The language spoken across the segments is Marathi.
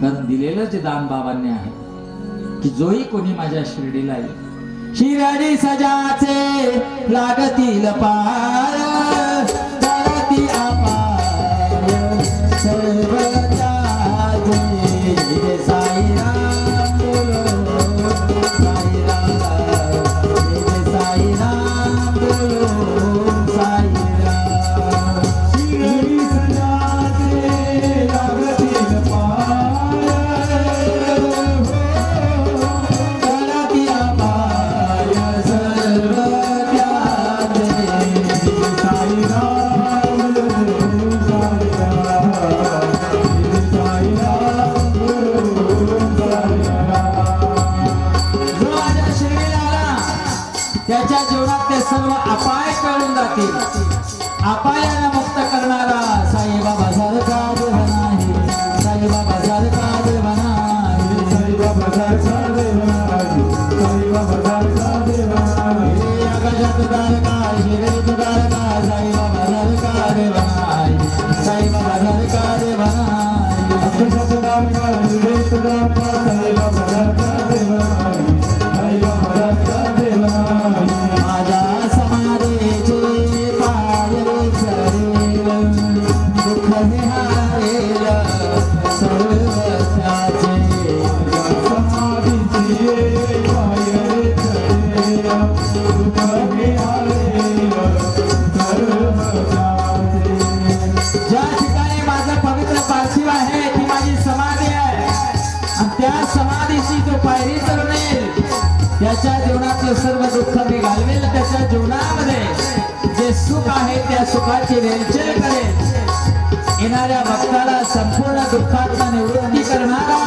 कारण दिलेलं जे दान बाबांनी आहे की जोही कोणी माझ्या शिर्डीला येईल शिर्डी सजाचे लागतील पार करती अपार सर्व त्याजे साईराम बोलो साईराम साईराम बोलो साईराम शिर्डी सजाचे लागतील पार करती अपार सर्व त्याजे साईराम बोलो साईराम त्याच्या जीवनात ते सर्व अपाय टळून जातील अपायाला मुक्त करणारा साईबाबा सारखा देव नाही साईबाबा सारखा देव नाही साईबाबा सारखा देव नाही साईबाबा सारखा देव नाही आकाशात तारका शिरेत तारका साईबाबा सारखा देव नाही साईबाबा सारखा देव नाही आकाशात तारका शिरेत तारका साईबाबा सारखा देव नाही साईबाबा सारखा देव नाही माझ्या समाधीचे पायरे चढेल दुःख निहारेल सर्व त्याचे समाधीचे पायरे चढेल दुःख निहारेल सर्व त्याचे ज्या ठिकाणी माझं पवित्र पार्थिव आहे ती माझी समाधी आहे आणि त्या समाधीची जो पायरी चढवेल त्याच्या जीवनातलं सर्व दुःख मी घालवेल त्याच्या जीवनामध्ये जे सुख आहे त्या सुखाची रेलचेल करेल येणाऱ्या भक्ताला संपूर्ण दुःखातून निवृत्ती करणारा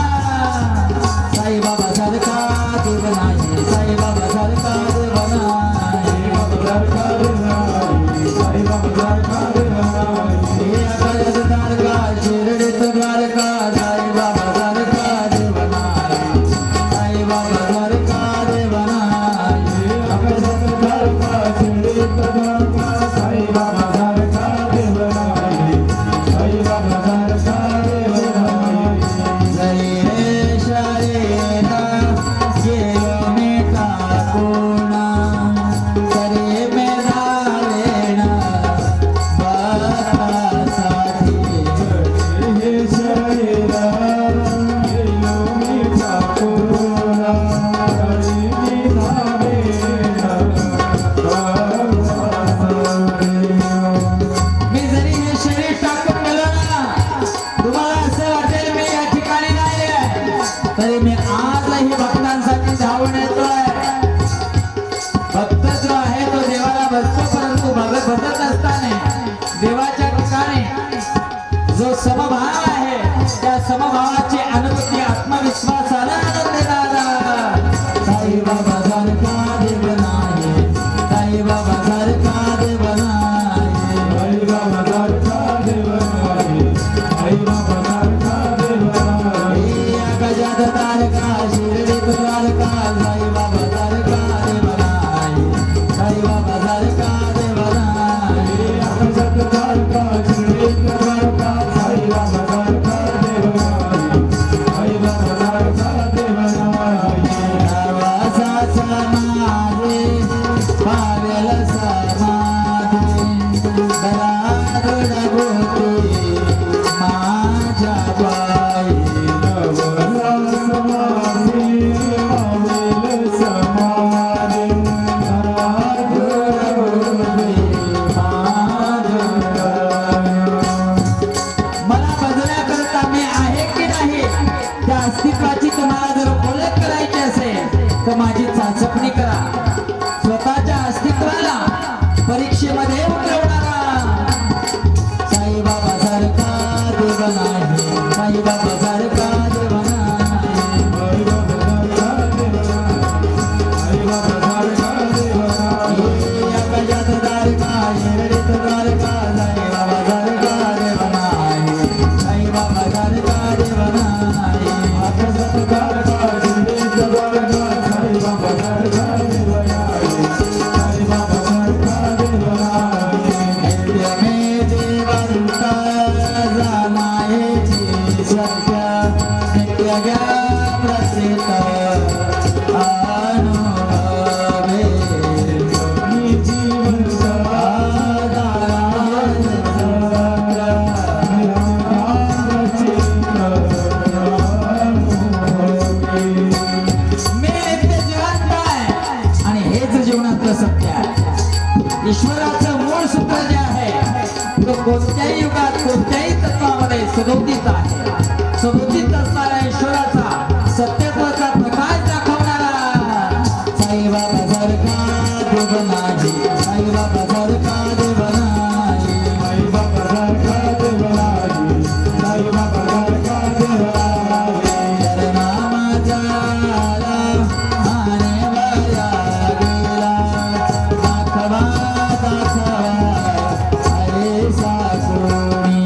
साईबाबा सारखा देव नाही साईबाबा सारखा देव नाही साईबाबा सारखा देव नाही साईबाबा सारखा देव नाही आकाशात तारका शिर्डीत द्वारका साईबाबा सारखा देव नाही साईबाबा सारखा देव नाही आकाशात तारका शिर्डीत द्वारका साईबाबा सारखा देव नाही साईबाबा सारखा देव नाही जरी रे शरीरा गेलो मी टाकून तरी मी झाले ना बरासाठी हे शरीरा गेलो मी टाकून तरी मी झाले ना बरासाठी मी जरी हे शरीर टाकून गेलो ना तुम्हाला असं वाटेल मी या ठिकाणी नाही आहे तरी मी आजही भक्तांसाठी धावून येतोय भक्त जो आहे तो देवाला बसतो परंतु भगत असताना देवाच्या ठिकाणी जो समभाव आहे त्या समभावाची अनुभूती आत्मविश्वासाला आनंद देणारा साईबाबा सारखा देव नाही साईबाबा सारखा देव नाही साईबाबा सारखा देव नाही साईबाबा सारखा देव नाही आकाशात तारका शिर्डीत द्वारका साईबाबा सारखा देव नाही साईबाबा सारखा देव नाही आकाशात तारका शिर्डीत द्वारका साईबाबा सारखा देव नाही साईबाबा सारखा देव नाही प्रवासाचा माझे पावेल समाधी दरादड गोटी माझ्या पायी नवसास माझे पावेल समाधी दरादड गोटी माझ्या पायी मला बदलण्याकरता मी आहे की नाही त्या अस्तित्वाची तुम्हाला जर ओळख करायची असेल तर माझी चाचपणी करा स्वतःच्या अस्तित्वाला परीक्षेमध्ये उतरवणारा साईबाबा सारखा देव नाही साईबाबा सारखा देव नाही साईबाबा सारखा देव नाही आकाशात तारका शिर्डीत द्वारका साईबाबा सारखा देव नाही साईबाबा सारखा देव नाही आकाशात तारका शिर्डीत द्वारका साईबाबा सारखा देव नाही साईबाबा सारखा देव नाही मे देवंत जानायची सत्य सदोदित आहे. सदोदित असणाऱ्या ईश्वराचा सत्यत्वाचा प्रकाश दाखवणारा साईबाबा सारखा देव नाही. साईबाबा सारखा देव नाही. साईबाबा सारखा देव नाही. साईबाबा सारखा देव नाही. नामाचा आणि वाया गेला दाखवा दाखवा अरे सासोनी.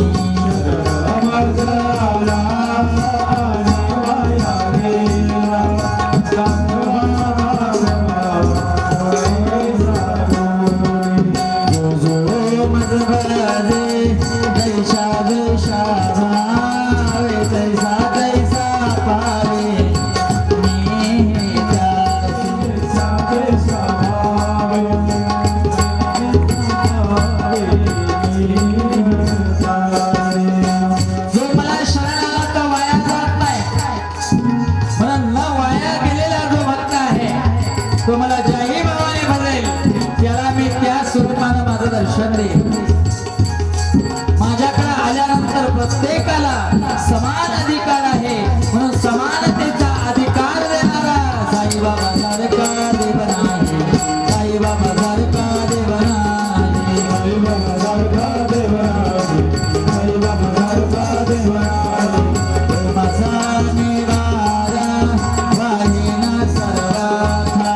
तो मला ज्याही भावाने भरेल त्याला मी त्या स्वरूपानं माझं दर्शन देईन. माझ्याकडे आल्यानंतर प्रत्येकाला समान अधिकार आहे म्हणून समानतेचा अधिकार देणारा साईबाबा सारखा देव नाही. साईबाबा सारखा देव नाही. साईबाबा सारखा देव नाही. साईबाबा सारखा देव नाही. माझा निवारा वाहिना सर्वाथा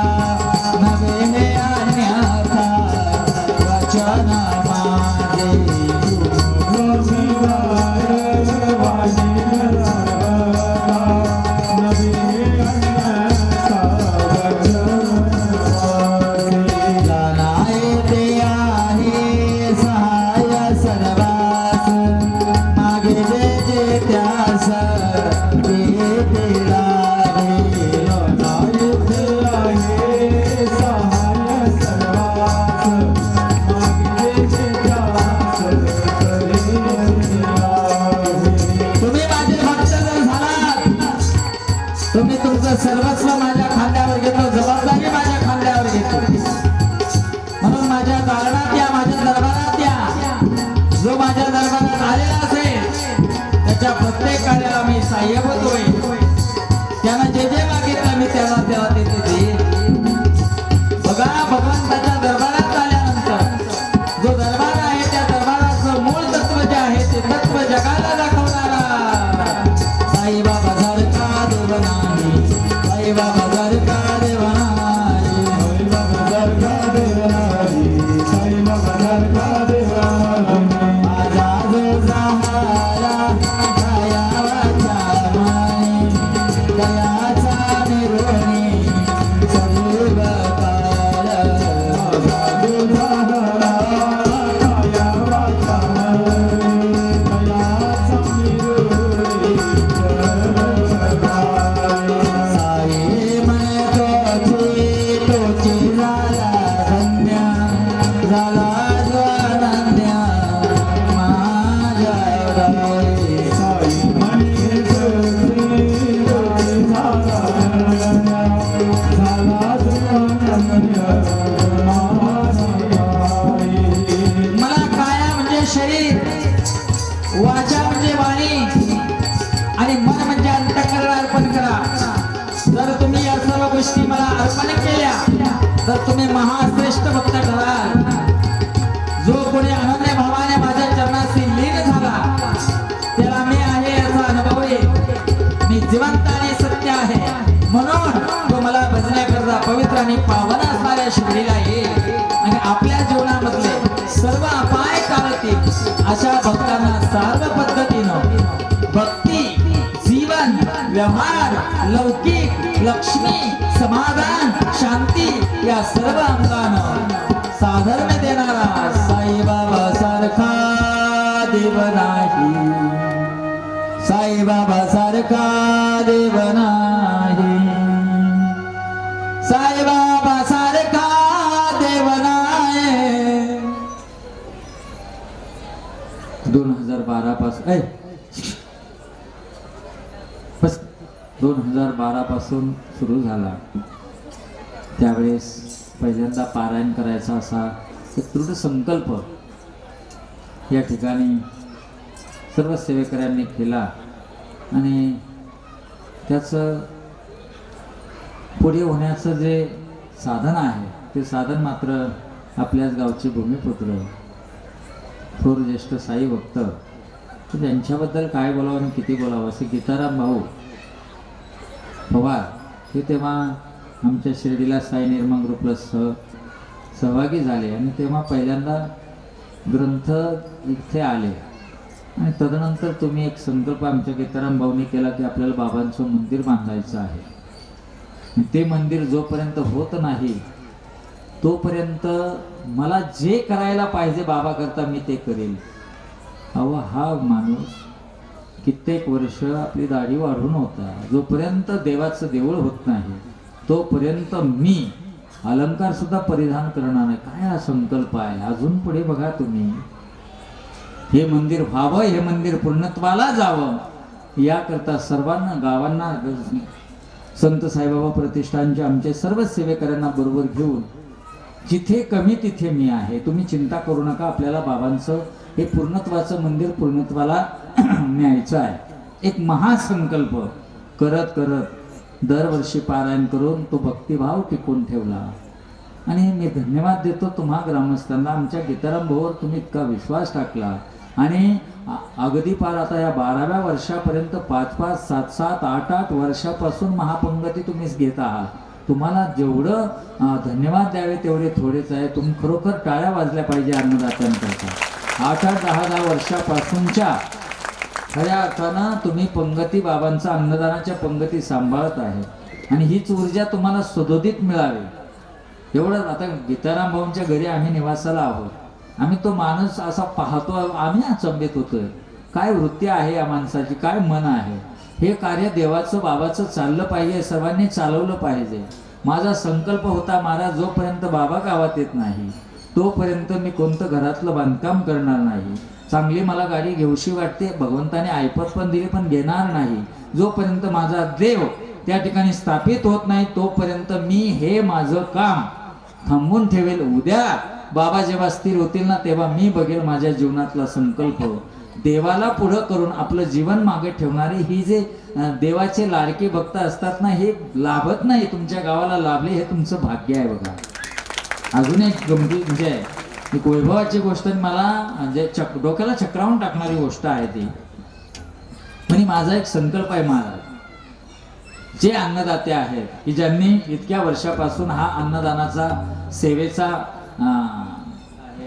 नवे हे अन्यथा वचन माझे. तुम्ही तुमचं सर्वस्व माझ्या खांद्यावर घेतो. जबाबदारी माझ्या खांद्यावर घेतो. म्हणून माझ्या दालनात या, माझ्या दरबारात या. जो माझ्या दरबारात आलेला असेल त्याच्या प्रत्येक कार्याला मी सहाय्यक होतोय. त्यानं जे जे मागितलं मी त्याला त्याला देते देईन. बघा भगवंताच्या दरबारात आल्यानंतर जो दरबार आहे त्या दरबाराचं मूळ तत्व जे आहे ते तत्व जगाला दाखवणारा साईबाबा सारखा देव नाही. साईबाबा सारखा देव नाही. साईबाबा सारखा देव नाही. साईबाबा सारखा देव नाही. माझा जो सहारा दयावाचा माई दयाचा निरोणी सर्व काळ. माझा जो सहारा दयावाचा माई दयाचा निरोणी साई म्हणे तोची झाला धन्य झाला जो अनन्य माझ्या राई. साई म्हणे तोची झाला धन्य झाला जो अनन्य माझ्या राई. मला काया म्हणजे शरीर, वाचा म्हणजे वाणी आणि मन म्हणजे अंतःकरण अर्पण करा. जर तुम्ही या सर्व गोष्टी मला अर्पण केल्या तर तुम्ही महाश्रेष्ठ भक्त ठराल. जो कोणी अनन्य भावाने माझ्या चरणाशी लीन झाला त्याला मी आहे याचा अनुभव येईल. मी जिवंत आणि सत्य आहे म्हणून तो मला भजण्याकरता पवित्र आणि पावन असणाऱ्या शिबिरीला येईल आणि आपल्या जीवनामधले सर्व अपाय टाळतील अशा भक्तांना सर्व पद्धतीनं भक्ती, जीवन, व्यवहार, लौकिक, लक्ष्मी, समाधान, शांती या सर्व अंगानं साधर्म्य देणारा साईबाबा सारखा देव नाही. साईबाबा सारखा देव नाही. साईबाबा सारखा देव नाही. 2012 पासून 2012 पासून सुरू झाला. त्यावेळेस पहिल्यांदा पारायण करायचा असा एक दृढ संकल्प या ठिकाणी सर्व सेवेकऱ्यांनी केला आणि त्याचं पुढे होण्याचं जे साधन आहे ते साधन मात्र आपल्याच गावचे भूमिपुत्र थोर ज्येष्ठ साई भक्त, तर त्यांच्याबद्दल काय बोलावं आणि किती बोलावं असे गीताराम भाऊ पवार हे तेव्हा आमच्या शिर्डीला साई निर्माण ग्रुपला सहभागी झाले आणि तेव्हा पहिल्यांदा ग्रंथ इथे आले आणि तदनंतर तुम्ही एक संकल्प आमच्या गीताराम भाऊनी केला की आपल्याला बाबांचं मंदिर बांधायचं आहे. ते मंदिर जोपर्यंत होत नाही तोपर्यंत मला जे करायला पाहिजे बाबा करता मी ते करेल. अहो हा माणूस कित्येक वर्ष आपली दाढी वाढून होता. जोपर्यंत देवाचं देऊळ होत नाही तोपर्यंत मी अलंकार सुद्धा परिधान करणार नाही. काय हा संकल्प आहे. अजून पुढे बघा तुम्ही, हे मंदिर व्हावं, हे मंदिर पूर्णत्वाला जावं याकरता सर्वांना गावांना संत साईबाबा प्रतिष्ठानचे आमचे सर्व सेवेकऱ्यांना बरोबर घेऊन जिथे कमी तिथे मी आहे. तुम्ही चिंता करू नका, आपल्याला बाबांचं हे पूर्णत्वाचं मंदिर पूर्णत्वाला न्यायचं आहे. एक महासंकल्प करत करत दरवर्षी पारायण करून तो भक्तिभाव टिकून ठेवला. आणि मी धन्यवाद देतो तुम्हा ग्रामस्थांना. आमच्या गीताराम भाऊवर तुम्ही इतका विश्वास टाकला आणि अगदी पार आता या 12व्या वर्षापर्यंत 5-5, 7-7, 8-8 वर्षापासून महापंगती तुम्हीच घेत आहात. तुम्हाला जेवढं धन्यवाद द्यावे तेवढे थोडेच आहे. तुम्ही खरोखर टाळ्या वाजल्या पाहिजे अन्नदात्यांकरता. 8-8, 10-10 वर्षापासूनच्या खऱ्या अर्थानं तुम्ही पंगती बाबांचा अन्नदानाच्या पंगती सांभाळत आहे आणि हीच ऊर्जा तुम्हाला सदोदित मिळावी एवढं. आता गीताराम भाऊंच्या घरी आम्ही निवासाला आहोत. आम्ही तो माणूस असा पाहतो, आम्ही अचंबित होतोय. काय वृत्ती आहे या माणसाची, काय मन आहे. हे कार्य देवाचं बाबाचं चाललं पाहिजे, सर्वांनी चालवलं पाहिजे. माझा संकल्प होता महाराज, जोपर्यंत बाबा गावात येत नाही तोपर्यंत मी कोणतं घरातलं बांधकाम करणार नाही. चांगली मला गाडी घेऊशी वाटते, भगवंताने ऐपत पण दिली पण घेणार नाही. जोपर्यंत माझा देव त्या ठिकाणी स्थापित होत नाही तोपर्यंत मी हे माझं काम थांबवून ठेवेल. उद्या बाबा जेव्हा स्थिर होतील ना तेव्हा मी बघेल माझ्या जीवनातला संकल्प. देवाला पुढं करून आपलं जीवन मागे ठेवणारे ही जे देवाचे लाडके भक्त असतात ना, हे लाभत नाही. तुमच्या गावाला लाभले हे तुमचं भाग्य आहे. बघा अजून एक गंभीर म्हणजे एक वैभवाची गोष्ट मला जे डोक्याला चक्रावून टाकणारी गोष्ट आहे ती म्हणजे माझा एक संकल्प आहे महाराज. जे अन्नदाते आहेत की ज्यांनी इतक्या वर्षापासून हा अन्नदानाचा सेवेचा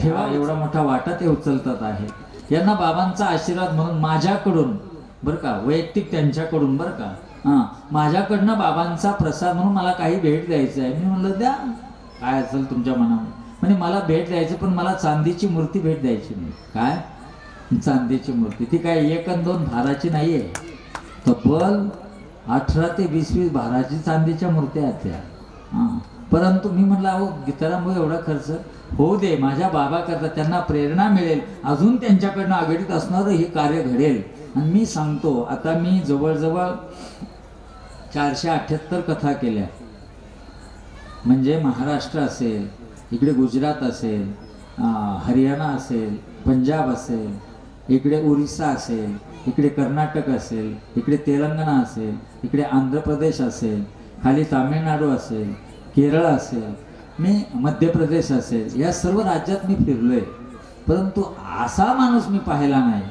ठेवा एवढा मोठा वाटा ते उचलतात आहेत, यांना बाबांचा आशीर्वाद म्हणून माझ्याकडून बरं का, वैयक्तिक त्यांच्याकडून बरं का, माझ्याकडनं बाबांचा प्रसाद म्हणून मला काही भेट द्यायचं आहे. मी म्हणलं द्या काय असेल तुमच्या मनावर. म्हणजे मला भेट द्यायची पण मला चांदीची मूर्ती भेट द्यायची नाही. काय चांदीची मूर्ती, ती काय 1 अन 2 भाराची नाही आहे, तब्बल 18 ते 20 भाराची चांदीच्या मूर्त्या आहेत त्या. परंतु मी म्हटलं अहो गीताराम भाऊ एवढा खर्च होऊ दे, माझ्या बाबा करता त्यांना प्रेरणा मिळेल, अजून त्यांच्याकडनं आघाडीत असणारं हे कार्य घडेल. आणि मी सांगतो आता मी जवळजवळ 478 कथा केल्या. म्हणजे महाराष्ट्र असेल, इकडे गुजरात असेल, हरियाणा असेल, पंजाब असेल, इकडे ओरिसा असेल, इकडे कर्नाटक असेल, इकडे तेलंगणा असेल, इकडे आंध्र प्रदेश असेल, खाली तामिळनाडू असेल, केरळ असेल, मी मध्य प्रदेश असेल, या सर्व राज्यात मी फिरलोय. परंतु असा माणूस मी पाहिला नाही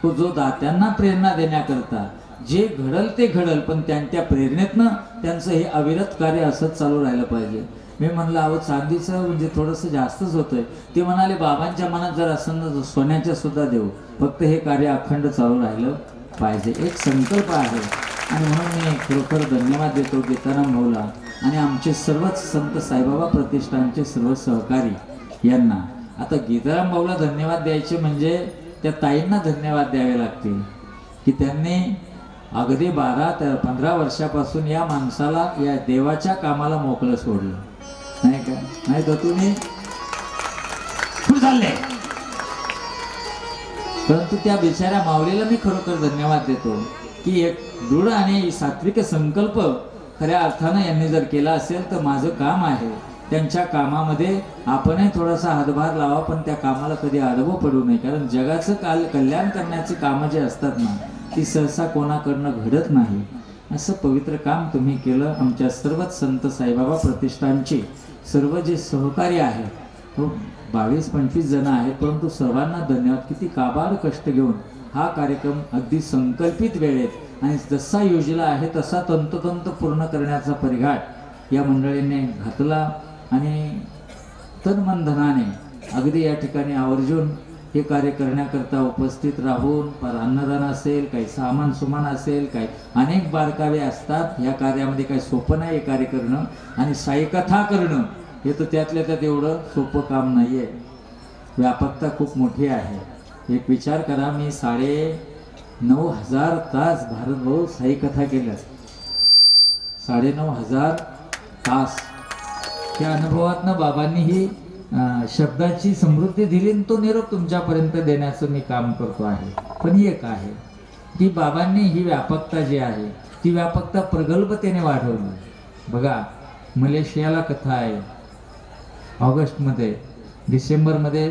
तो जो दात्यांना प्रेरणा देण्याकरता जे घडल ते घडल, पण त्या प्रेरणेतनं त्यांचं हे अविरत कार्य असंच चालू राहिलं पाहिजे. मी म्हणलं अहो चांदीचं म्हणजे थोडंसं जास्तच होतंय. ते म्हणाले बाबांच्या मनात जर असं ना सोन्याच्या सुद्धा देऊ, फक्त हे कार्य अखंड चालू राहिलं पाहिजे. एक संकल्प आहे आणि म्हणून मी खरोखर धन्यवाद देतो गीताराम भाऊला आणि आमचे सर्वच संत साईबाबा प्रतिष्ठानचे सर्व सहकारी यांना. आता गीताराम भाऊला धन्यवाद द्यायचे म्हणजे त्या ताईंना धन्यवाद द्यावे लागतील की त्यांनी अगदी 12 ते 15 वर्षापासून या माणसाला या देवाच्या कामाला मोकळं सोडलं नाही का. नाही तर तुम्ही कुठे चालले. परंतु त्या बिचाऱ्या माऊलीला मी खरोखर धन्यवाद देतो की एक दृढ आणि सात्विक संकल्प खऱ्या अर्थानं यांनी जर केला असेल तर माझं काम आहे त्यांच्या कामामध्ये आपणही थोडासा हातभार लावा, पण त्या कामाला कधी आडवं पडू नये. कारण जगाचं कल्याण करण्याची कामं जे असतात ना, ती सहसा कोणाकडनं घडत नाही. असं पवित्र काम तुम्ही केलं. आमच्या सर्वच संत साईबाबा प्रतिष्ठानचे सर्व जे सहकारी आहेत, तो 22-25 जण आहेत, परंतु सर्वांना धन्यवाद. किती काबाड कष्ट घेऊन हा कार्यक्रम अगदी संकल्पित वेळेत आणि जसा योजला आहे तसा तंतोतंत पूर्ण करण्याचा परिघाट या मंडळीने घातला आणि तन मन धनाने अगदी या ठिकाणी आवर्जून हे कार्य करण्याकरता उपस्थित राहून, पर अन्नदान असेल, काही सामान सुमान असेल, काही अनेक बारकावे असतात. या कार्यामध्ये काही सोपं नाही हे कार्य करणं, आणि साईकथा करणं हे तर त्यातल्या त्यात एवढं सोपं काम नाही आहे. व्यापकता खूप मोठी आहे. एक विचार करा, मी 9,500 तास भारतभाऊ साईकथा केल्या. 9,500 तास. त्या अनुभवातनं बाबांनी ही शब्दाची समृद्धी दिली आणि तो निरोप तुमच्यापर्यंत देण्याचं मी काम करतो आहे. पण एक आहे की बाबांनी ही व्यापकता जी आहे ती व्यापकता प्रगल्भतेने वाढवली. बघा, मलेशियाला कथा आहे ऑगस्टमध्ये, डिसेंबरमध्ये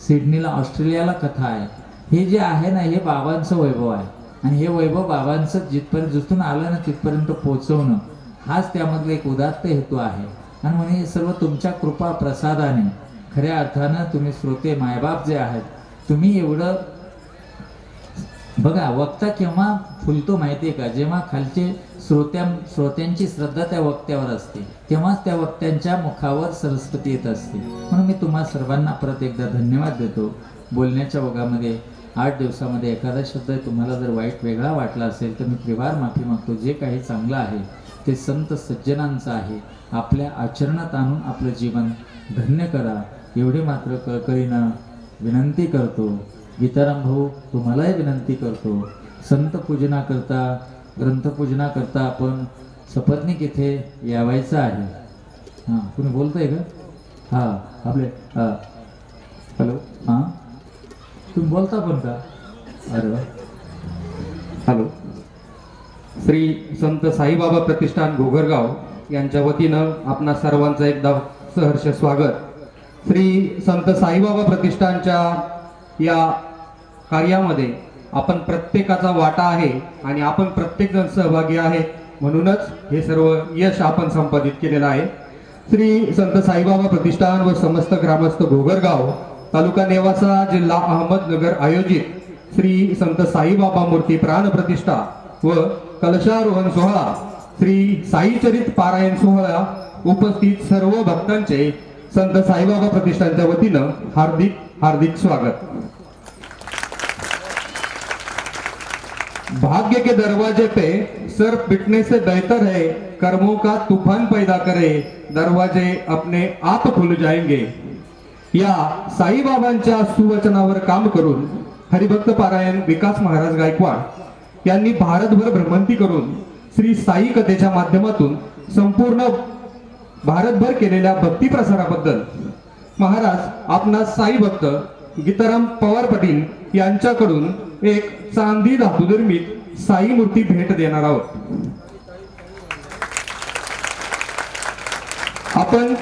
सिडनीला ऑस्ट्रेलियाला कथा आहे. हे जे आहे ना, हे बाबांचं वैभव आहे. आणि हे वैभव बाबांचं जिथपर्यंत जिथून आलं ना तिथपर्यंत पोहोचवणं हाच त्यामधला एक उदात्त हेतू आहे. आणि म्हणून हे सर्व तुमच्या कृपा प्रसादाने, खऱ्या अर्थानं तुम्ही श्रोते मायबाप जे आहेत, तुम्ही एवढं बघा, वक्ता केव्हा फुलतो माहिती आहे का? जेव्हा खालचे श्रोत्यांची श्रद्धा त्या वक्त्यावर असते, तेव्हाच त्या वक्त्यांच्या मुखावर सरस्वती येत असते. म्हणून मी तुम्हा सर्वांना परत एकदा धन्यवाद देतो. बोलण्याच्या ओघामध्ये 8 दिवसामध्ये एखादा शब्द तुम्हाला जर वाईट वेगळा वाटला असेल तर मी त्रिवार माफी मागतो. जे काही चांगलं आहे ते संत सज्जनांचं आहे. आपल्या आचरणात आणून आपलं जीवन धन्य करा, एवढे मात्र कळकळीनं विनंती करतो. गीताराम भाऊ, तुम्हालाही विनंती करतो. संत पूजना करता, ग्रंथपूजना करता आपण सपत्नीक इथे यावायचं आहे. हां, तुम्ही बोलताय का? हां, आपले हॅलो, हां, तुम्ही बोलता पण का? अरे वा. हॅलो. श्री संत साईबाबा प्रतिष्ठान घोगरगाव यांच्या वतीनं आपणा सर्वांचं एकदा सहर्ष स्वागत. श्री संत साईबाबा प्रतिष्ठानच्या या कार्यामध्ये आपण प्रत्येकाचा वाटा आहे आणि आपण प्रत्येकजण सहभागी आहेत. म्हणूनच हे सर्व यश आपण संपादित केलेलं आहे. श्री संत साईबाबा प्रतिष्ठान व समस्त ग्रामस्थ घोगरगाव तालुका नेवासा जिल्हा अहमदनगर आयोजित श्री संत साईबाबा मूर्ती प्राण प्रतिष्ठा व कलशारोहण सोहळा, श्री साईचरित पारायण सोहळा उपस्थित सर्व भक्तांचे संत साईबाबा प्रतिष्ठानच्या वतीनं हार्दिक हार्दिक स्वागत. भाग्य के दरवाजे पे सर पिटने से बेहतर है कर्मों का तूफान पैदा करे, दरवाजे अपने आप खुल जाएंगे. या साईबाबांच्या सुवचनावर काम करून हरिभक्त पारायण विकास महाराज गायकवाड यांनी भारतभर भ्रमंती करून श्री साई कथेच्या माध्यमातून संपूर्ण भारतभर केलेल्या भक्ती प्रसाराबद्दल महाराज आपणा साई भक्त गीताराम पवार पाटील यांच्याकडून एक चांदी धातू निर्मित साई मूर्ती भेट देणार आहोत. आपण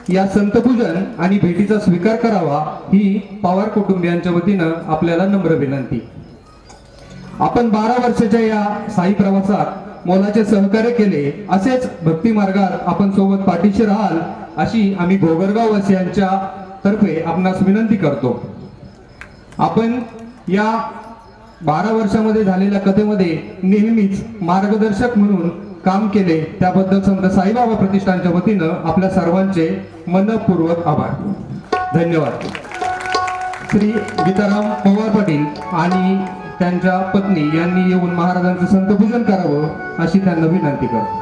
या संतपूजन आणि भेटीचा स्वीकार करावा ही पवार कुटुंबियांच्या वतीनं आपल्याला नम्र विनंती. आपण 12 वर्षाच्या या साई प्रवासात मोलाचे सहकार्य केले, असेच भक्ती मार्गात आपण सोबत पाठीशी राहाल अशी आम्ही घोगरगाव वासियांच्या तर्फे आपणास विनंती करतो. आपण या 12 वर्षामध्ये झालेल्या कथेमध्ये नेहमीच मार्गदर्शक म्हणून काम केले, त्याबद्दल संत साईबाबा प्रतिष्ठानच्या वतीनं आपल्या सर्वांचे मनपूर्वक आभार. धन्यवाद. श्री गीताराम पवार पाटील आणि त्यांच्या पत्नी यांनी येऊन महाराजांचं संतपूजन करावं अशी त्यांना विनंती करतो.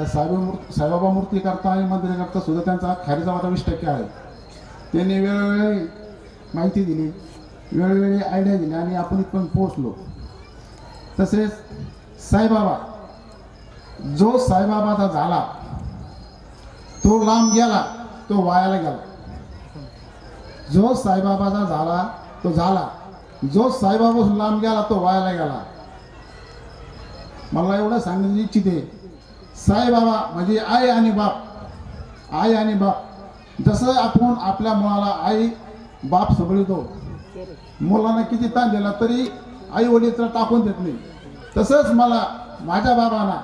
या साईबाबा मूर्ती करता आणि मंदिर करता सुद्धा त्यांचा खारीचा वाटा 20% आहे. त्यांनी वेळोवेळी माहिती दिली, वेळोवेळी आयडिया दिल्या आणि आपण इथपर्यंत पोहोचलो. तसेच साईबाबा, जो साईबाबाचा झाला तो लांब गेला, तो वायाला गेला. जो साईबाबाचा झाला तो झाला, जो साईबाबा लांब गेला तो वायाला गेला. मला एवढं सांगण्याची इच्छित आहे, साईबाबा म्हणजे आई आणि बाप. आई आणि बाप, जसं आपण आपल्या मुलाला आई बाप सांभाळतो, मुलांना किती ताण दिला तरी आई वडील टाकून देत नाही, तसंच मला माझ्या बाबांना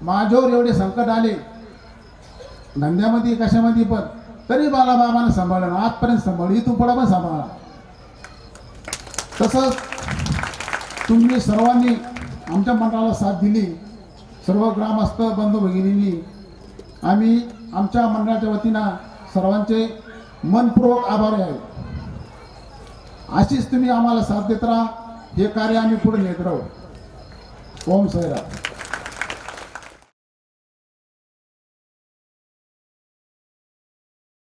माझ्यावर एवढे संकट आले धंद्यामध्ये कशामध्ये पण, तरी मला बाबांना सांभाळलं, आजपर्यंत सांभाळलं, इथून पुढे पण सांभाळा. तसंच तुम्ही सर्वांनी आमच्या मंडळाला साथ दिली, सर्व ग्रामस्थ बंधू भगिनींनी. आम्ही आमच्या मंडळाच्या वतीनं सर्वांचे मनपूर्वक आभारी आहे. अशीच तुम्ही आम्हाला साथ देत राहा, हे कार्य आम्ही पुढे नेत राहू. ओम साईराम.